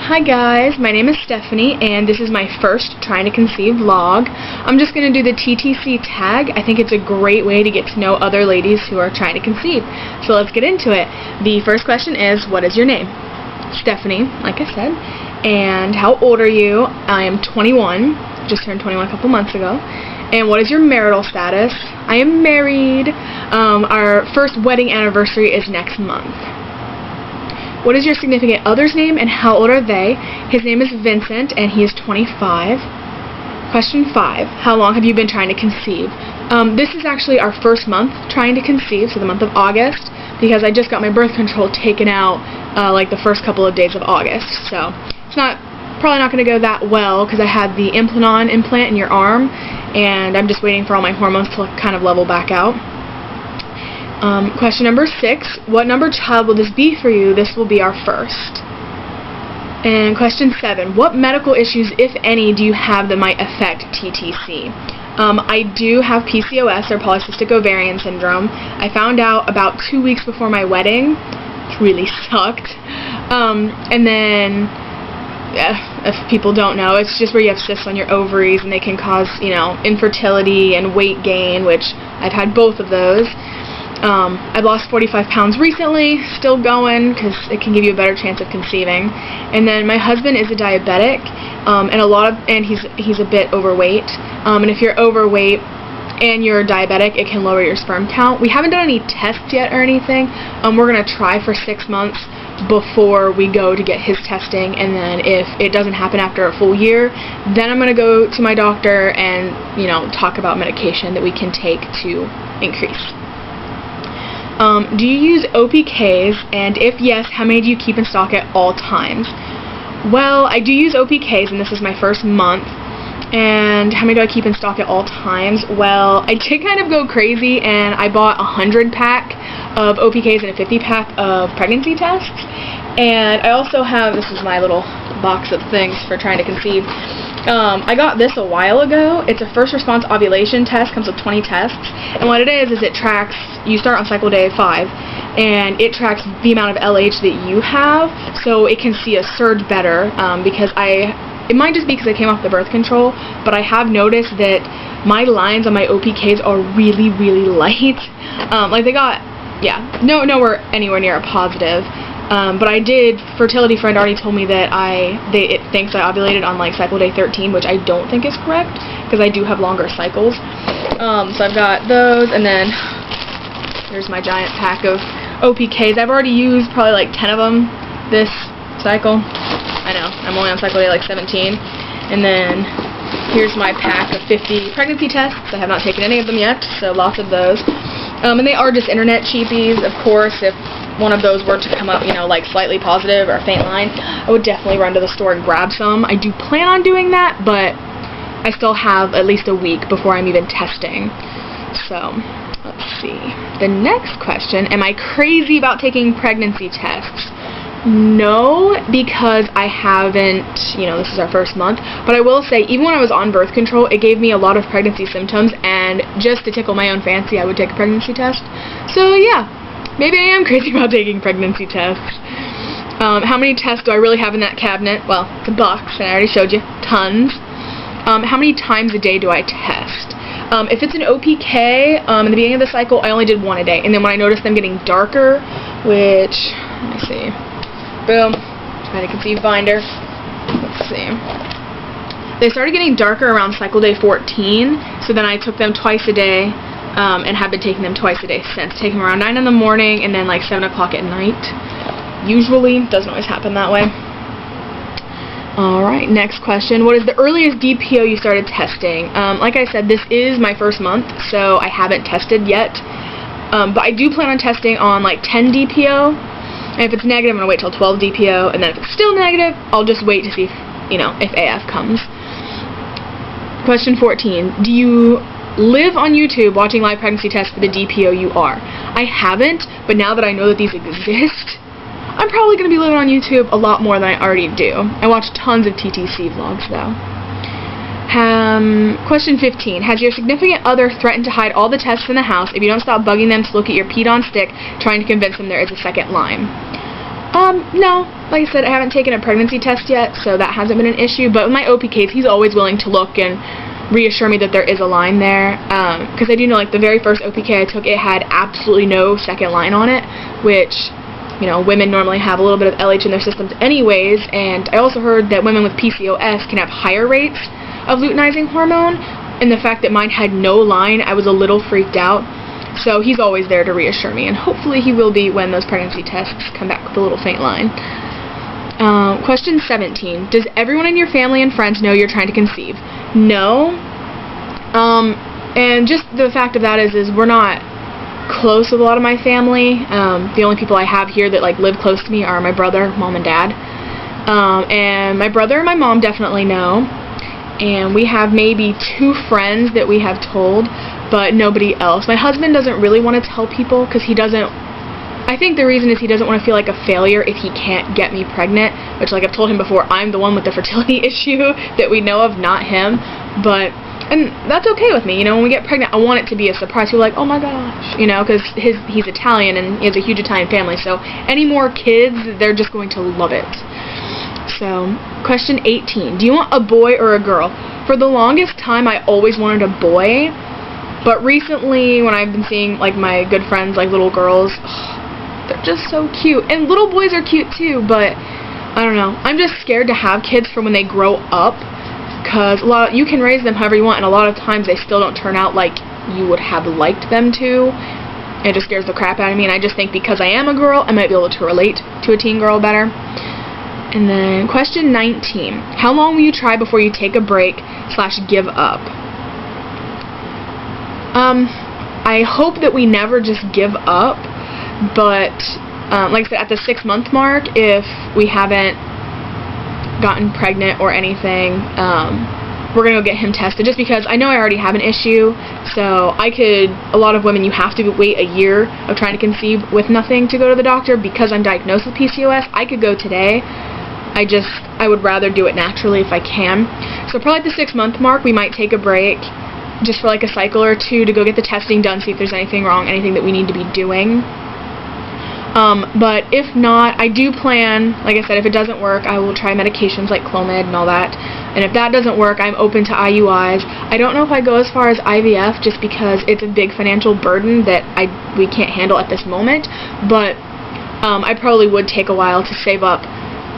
Hi guys, my name is Stephanie and this is my first trying to conceive vlog. I'm just going to do the TTC tag. I think it's a great way to get to know other ladies who are trying to conceive. So let's get into it. The first question is, what is your name? Stephanie, like I said. And how old are you? I am 21, just turned 21 a couple months ago. And what is your marital status? I am married. Our first wedding anniversary is next month. What is your significant other's name and how old are they? His name is Vincent and he is 25. Question 5. How long have you been trying to conceive? This is actually our first month trying to conceive, so the month of August, because I just got my birth control taken out like the first couple of days of August. So it's probably not going to go that well because I had the Implanon implant in your arm and I'm just waiting for all my hormones to kind of level back out. Question number 6, what number child will this be for you? This will be our first. And question 7, what medical issues, if any, do you have that might affect TTC? I do have PCOS, or polycystic ovarian syndrome. I found out about 2 weeks before my wedding. It really sucked. And then, if people don't know, it's just where you have cysts on your ovaries and they can cause, infertility and weight gain, which I've had both of those. I've lost 45 pounds recently, still going, because it can give you a better chance of conceiving. And then my husband is a diabetic, and he's a bit overweight. And if you're overweight and you're diabetic, it can lower your sperm count. We haven't done any tests yet or anything. We're going to try for 6 months before we go to get his testing, and then if it doesn't happen after a full year, then I'm going to go to my doctor and, talk about medication that we can take to increase. Do you use OPKs, and if yes, how many do you keep in stock at all times? Well, I do use OPKs, and this is my first month. And how many do I keep in stock at all times? Well, I did kind of go crazy, and I bought a 100-pack of OPKs and a 50-pack of pregnancy tests. And I also have, this is my little box of things for trying to conceive. I got this a while ago. It's a first response ovulation test, comes with 20 tests, and what it is it tracks, you start on cycle day 5, and it tracks the amount of LH that you have, so it can see a surge better, because it might just be because I came off the birth control, but I have noticed that my lines on my OPKs are really, really light. Like they got, nowhere anywhere near a positive. But I did, fertility friend already told me that it thinks I ovulated on like cycle day 13, which I don't think is correct, because I do have longer cycles. So I've got those, and then here's my giant pack of OPKs. I've already used probably like 10 of them this cycle. I know, I'm only on cycle day like 17. And then here's my pack of 50 pregnancy tests. I have not taken any of them yet, so lots of those. And they are just internet cheapies, of course. If one of those were to come up, like slightly positive or a faint line, I would definitely run to the store and grab some. I do plan on doing that, but I still have at least a week before I'm even testing. So, let's see. The next question, am I crazy about taking pregnancy tests? No, because I haven't, this is our first month, but I will say, even when I was on birth control, it gave me a lot of pregnancy symptoms, and just to tickle my own fancy, I would take a pregnancy test. So, yeah, maybe I am crazy about taking pregnancy tests. How many tests do I really have in that cabinet? Well, it's a box, and I already showed you, tons. How many times a day do I test? If it's an OPK, in the beginning of the cycle, I only did 1 a day, and then when I noticed them getting darker, which, let me see, boom, trying to conceive binder, let's see, they started getting darker around cycle day 14, so then I took them twice a day, and have been taking them twice a day since. Taking them around 9 in the morning and then like 7 o'clock at night. Usually, doesn't always happen that way. Alright, next question. What is the earliest DPO you started testing? Like I said, this is my first month, so I haven't tested yet. But I do plan on testing on like 10 DPO. And if it's negative, I'm going to wait till 12 DPO. And then if it's still negative, I'll just wait to see if AF comes. Question 14. Do you live on YouTube watching live pregnancy tests for the DPO you are? I haven't, but now that I know that these exist, I'm probably going to be living on YouTube a lot more than I already do. I watch tons of TTC vlogs, though. Question 15. Has your significant other threatened to hide all the tests in the house if you don't stop bugging them to look at your peed-on stick, trying to convince them there is a second line? No. Like I said, I haven't taken a pregnancy test yet, so that hasn't been an issue. But with my OPKs, he's always willing to look and reassure me that there is a line there. Because I do know, like, the very first OPK I took, it had absolutely no second line on it, which, you know, women normally have a little bit of LH in their systems anyways. And I also heard that women with PCOS can have higher rates of luteinizing hormone. And the fact that mine had no line, I was a little freaked out. So he's always there to reassure me, and hopefully he will be when those pregnancy tests come back with a little faint line. Question 17. Does everyone in your family and friends know you're trying to conceive? No. And just the fact of that is we're not close with a lot of my family. The only people I have here that, like, live close to me are my brother, mom, and dad. And my brother and my mom definitely know. And we have maybe 2 friends that we have told, but nobody else. My husband doesn't really want to tell people because he doesn't, I think the reason is he doesn't want to feel like a failure if he can't get me pregnant, which, like I've told him before, I'm the one with the fertility issue that we know of, not him. But, and that's okay with me, you know, when we get pregnant, I want it to be a surprise. People are like, oh my gosh, you know, because he's Italian and he has a huge Italian family, so any more kids, they're just going to love it. So, question 18. Do you want a boy or a girl? For the longest time, I always wanted a boy, but recently, when I've been seeing, like, my good friends, like, little girls, they're just so cute. And little boys are cute, too, but, I don't know. I'm just scared to have kids for when they grow up, because you can raise them however you want, and a lot of times they still don't turn out like you would have liked them to. It just scares the crap out of me, and I just think because I am a girl, I might be able to relate to a teen girl better. And then question 19. How long will you try before you take a break / give up? I hope that we never just give up, but like I said, at the 6-month mark, if we haven't gotten pregnant or anything, we're going to go get him tested, just because I know I already have an issue. So a lot of women, you have to wait a year of trying to conceive with nothing to go to the doctor. Because I'm diagnosed with PCOS, I could go today. I would rather do it naturally if I can. So probably at the 6-month mark, we might take a break just for like a cycle or 2 to go get the testing done, see if there's anything wrong, anything that we need to be doing. But if not, I do plan, like I said, if it doesn't work, I will try medications like Clomid and all that. And if that doesn't work, I'm open to IUIs. I don't know if I go as far as IVF just because it's a big financial burden that we can't handle at this moment. But I probably would take a while to save up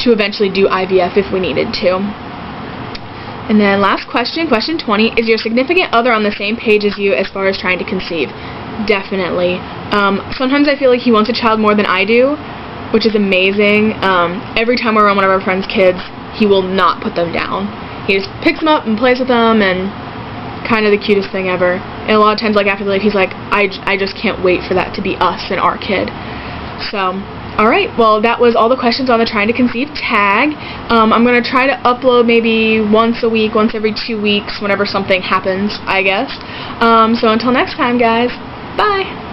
to eventually do IVF if we needed to. And then last question, question 20, is your significant other on the same page as you as far as trying to conceive? Definitely. Sometimes I feel like he wants a child more than I do, which is amazing. Every time we're around one of our friends' kids, he will not put them down. He just picks them up and plays with them, and kind of the cutest thing ever. And a lot of times, like after the life, he's like, I just can't wait for that to be us and our kid. So, alright, well, that was all the questions on the Trying to Conceive tag. I'm going to try to upload maybe once a week, once every 2 weeks, whenever something happens, I guess. So until next time, guys, bye!